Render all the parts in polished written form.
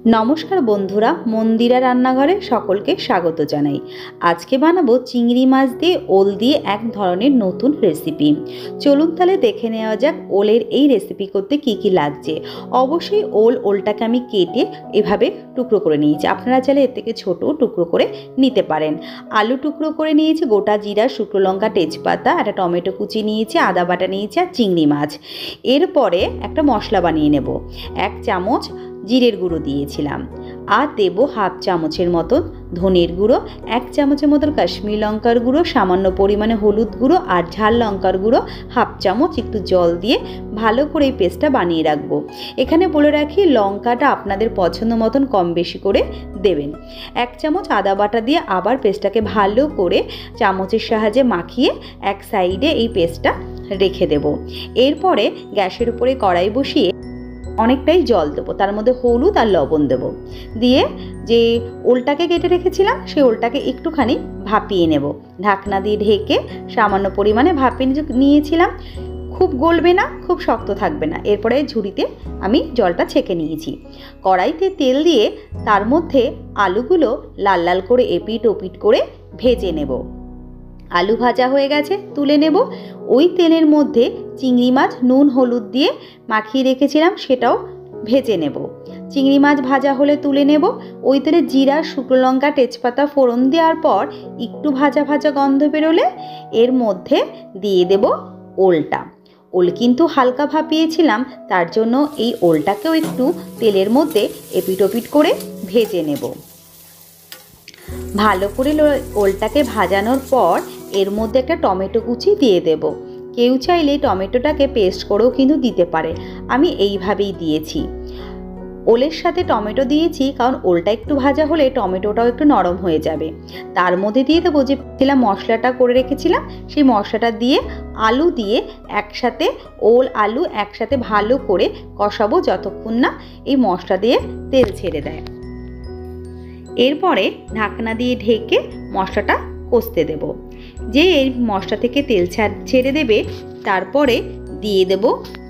নমস্কার বন্ধুরা, মন্দিরা রান্নাঘরে সকলকে স্বাগত জানাই। আজকে বানাবো চিংড়ি মাছ দিয়ে ওল দিয়ে এক ধরনের নতুন রেসিপি। চলুন তাহলে দেখে নেওয়া যাক ওলের এই রেসিপি করতে কি কি লাগছে। অবশ্যই ওলটাকে আমি কেটে এভাবে টুকরো করে নিয়েছি, আপনারা চাইলে এর থেকে ছোট টুকরো করে নিতে পারেন। আলু টুকরো করে নিয়েছি, গোটা জিরা, শুকনো লঙ্কা, তেজপাতা, একটা টমেটো কুচি নিয়েছি, আদা বাটা নিয়েছি আর চিংড়ি মাছ। এরপরে একটা মশলা বানিয়ে নেব। 1 চামচ জিরের গুঁড়ো দিয়েছিলাম, আর দেবো হাফ চামচের মতো ধনের গুঁড়ো, 1 চামচের মতো কাশ্মীরি লঙ্কার গুঁড়ো, সামান্য পরিমাণে হলুদ গুঁড়ো আর ঝাল লঙ্কার গুঁড়ো হাফ চামচ। একটু জল দিয়ে ভালো করে এই পেস্টটা বানিয়ে রাখবো। এখানে বলে রাখি, লঙ্কাটা আপনাদের পছন্দ মতন কম বেশি করে দেবেন। 1 চামচ আদা বাটা দিয়ে আবার পেস্টটাকে ভালো করে চামচের সাহায্যে মাখিয়ে এক সাইডে এই পেস্টটা রেখে দেব। এরপরে গ্যাসের উপরে কড়াই বসিয়ে অনেকটাই জল দেবো, তার মধ্যে হলুদ আর লবণ দেবো, দিয়ে যে ওলটাকে কেটে রেখেছিলাম সেই ওলটাকে একটুখানি ভাপিয়ে নেব। ঢাকনা দিয়ে ঢেকে সামান্য পরিমাণে ভাপিয়ে নিয়েছিলাম। খুব গলবে না, খুব শক্ত থাকবে না। এরপরে ঝুড়িতে আমি জলটা ছেঁকে নিয়েছি। কড়াইতে তেল দিয়ে তার মধ্যে আলুগুলো লাল লাল করে এপিট ওপিট করে ভেজে নেব। আলু ভাজা হয়ে গেছে, তুলে নেব। ওই তেলের মধ্যে চিংড়ি মাছ নুন হলুদ দিয়ে মাখিয়ে রেখেছিলাম, সেটাও ভেজে নেব। চিংড়ি মাছ ভাজা হলে তুলে নেব। ওই তেলে জিরা, শুকনো লঙ্কা, তেজপাতা ফোড়ন দেওয়ার পর একটু ভাজা ভাজা গন্ধ বেরোলে এর মধ্যে দিয়ে দেব ওলটা। ওল কিন্তু হালকা ভাপিয়েছিলাম, তার জন্য এই ওলটাকেও একটু তেলের মধ্যে এপিট ওপিট করে ভেজে নেব। ভালো করে ওলটাকে ভাজানোর পর এর মধ্যে একটা টমেটো কুচি দিয়ে দেব। কেউ চাইলে টমেটোটাকে পেস্ট করেও কিন্তু দিতে পারে, আমি এইভাবেই দিয়েছি। ওলের সাথে টমেটো দিয়েছি কারণ ওলটা একটু ভাজা হলে টমেটোটাও একটু নরম হয়ে যাবে। তার মধ্যে দিয়ে দেবো যে মশলাটা করে রেখেছিলাম, সেই মশলাটা দিয়ে আলু দিয়ে একসাথে ওল আলু একসাথে ভালো করে কষাবো যতক্ষণ না এই মশলা দিয়ে তেল ছেড়ে দেয়। এরপরে ঢাকনা দিয়ে ঢেকে মশলাটা কষতে দেব। যে এই মশলা থেকে তেল ছেড়ে দেবে, তারপরে দিয়ে দেব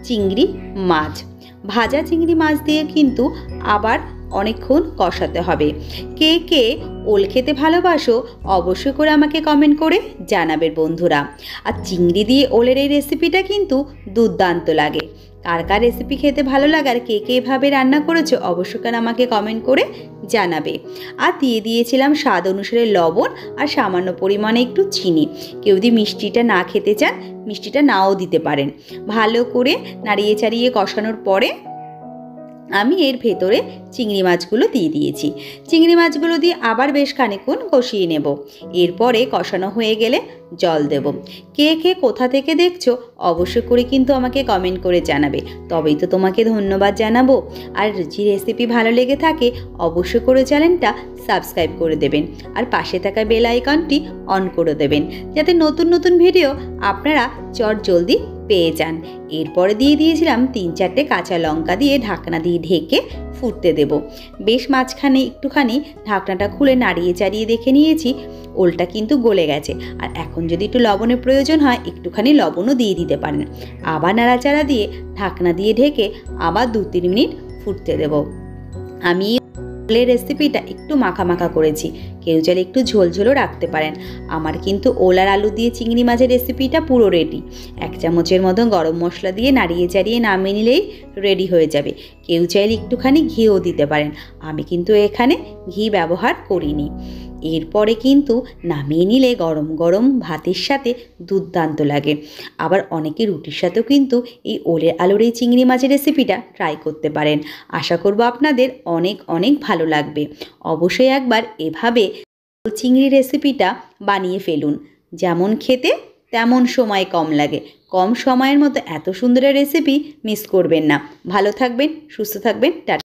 চিংড়ি মাছ। ভাজা চিংড়ি মাছ দিয়ে কিন্তু আবার অনেকক্ষণ কষাতে হবে। কে কে ওল খেতে ভালোবাসো অবশ্যই করে আমাকে কমেন্ট করে জানাবে বন্ধুরা। আর চিংড়ি দিয়ে ওলের এই রেসিপিটা কিন্তু দুর্দান্ত লাগে। কার কার রেসিপি খেতে ভালো লাগে আর কে কে এভাবে রান্না করেছো অবশ্যই করে আমাকে কমেন্ট করে জানাবে। আর দিয়ে দিয়েছিলাম স্বাদ অনুসারে লবণ আর সামান্য পরিমাণে একটু চিনি। কেউ যদি মিষ্টিটা না খেতে চান মিষ্টিটা নাও দিতে পারেন। ভালো করে নাড়িয়ে চাড়িয়ে কষানোর পরে আমি এর ভেতরে চিংড়ি মাছগুলো দিয়ে দিয়েছি। চিংড়ি মাছগুলো দিয়ে আবার বেশ খানিকক্ষণ কষিয়ে নেব। এরপরে কষানো হয়ে গেলে জল দেব। কে কে কোথা থেকে দেখছো অবশ্যই করে কিন্তু আমাকে কমেন্ট করে জানাবে, তবেই তো তোমাকে ধন্যবাদ জানাবো। আর যে রেসিপি ভালো লেগে থাকে অবশ্যই করে চ্যানেলটা সাবস্ক্রাইব করে দেবেন আর পাশে থাকা বেল আইকনটি অন করে দেবেন, যাতে নতুন নতুন ভিডিও আপনারা জলদি পেয়ে যান। এরপরে দিয়ে দিয়েছিলাম 3-4টে কাঁচা লঙ্কা দিয়ে ঢাকনা দিয়ে ঢেকে ফুটতে দেব। বেশ মাঝখানে একটুখানি ঢাকনাটা খুলে নাড়িয়ে চাড়িয়ে দেখে নিয়েছি ওলটা কিন্তু গলে গেছে। আর এখন যদি একটু লবণের প্রয়োজন হয় একটুখানি লবণও দিয়ে দিতে পারেন। আবার নাড়াচাড়া দিয়ে ঢাকনা দিয়ে ঢেকে আবার 2-3 মিনিট ফুটতে দেব। আমি ওলের রেসিপিটা একটু মাখা মাখা করেছি, কেউ চাইলে একটু ঝোলঝোলও রাখতে পারেন। আমার কিন্তু ওল আর আলু দিয়ে চিংড়ি মাছের রেসিপিটা পুরো রেডি। 1 চামচের মতো গরম মশলা দিয়ে নাড়িয়ে চাড়িয়ে নামিয়ে নিলেই রেডি হয়ে যাবে। কেউ চাইলে একটুখানি ঘিও দিতে পারেন, আমি কিন্তু এখানে ঘি ব্যবহার করিনি। এরপরে কিন্তু নামিয়ে নিলে গরম গরম ভাতের সাথে দুর্দান্ত লাগে। আবার অনেকে রুটির সাথেও কিন্তু এই ওলের আলুর এই চিংড়ি মাছের রেসিপিটা ট্রাই করতে পারেন। আশা করব আপনাদের অনেক অনেক ভালো লাগবে। অবশ্যই একবার এভাবে চিংড়ি রেসিপিটা বানিয়ে ফেলুন। যেমন খেতে তেমন সময় কম লাগে। কম সময়ের মতো এত সুন্দর রেসিপি মিস করবেন না। ভালো থাকবেন, সুস্থ থাকবেন। টাটা।